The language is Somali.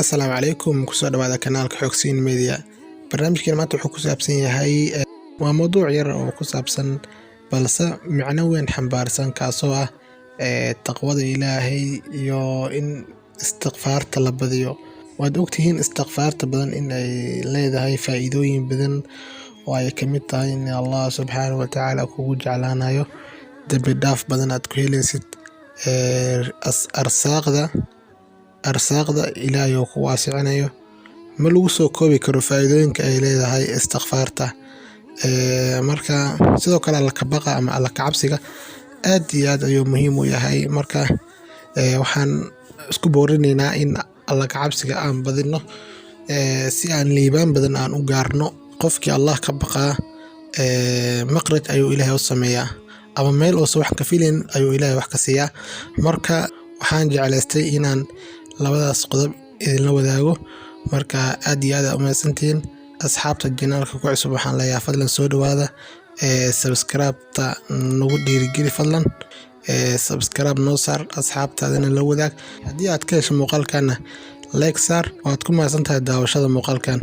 Assalaamu calaykum kusoo dhawaada kanaalka Xogsiin Media. Barnaamijkan maanta wuxuu ku saabsan yahay waa mowduuc yar oo ku saabsan balse macno weyn xambaarsan kaasoo ah taqwada Ilaahay iyo in istighfaarta la badiyo. Waad ogtihiin istighfaarta badan in ay leedahay faa'iidooyin badan oo ay ka mid tahay in Allah subxaanahu wa ta'ala kugu jeclaanayo dambi dhaaf badan aad ku helaysid arsaaqda Ilaahay oo ku waasicinayo ma lagu soo koobi karo faa'iidooyinka ay leedahay istighfaarta. Marka sidoo kale alla ka baqa ama alla ka cabsiga aad iyo aad ayuu muhiim u yahay. Marka waxaan isku boorinaynaa in alla ka cabsiga aan badino si aan liibaan badan aan u gaarno. Qofkii Allah ka baqaa maqraj ayuu Ilaahay u sameeyaa ama meel oo wax ka filayn ayuu Ilaahay wax ka siiyaa. Marka waxaan jeclaystay inaan labadaas qodob idinla wadaago. Marka aad iyo aad u mahadsantihiin asxaabta janaalka ku cusub. Waxaan leeyahay fadlan soo dhawaada subscribe-ta nagu dhiirigeli fadlan subscribe noo saar asxaabtaadana la wadaag. Haddii aad ka hesho muuqaalkana like saar waad ku mahadsantahay daawashada muuqaalkan.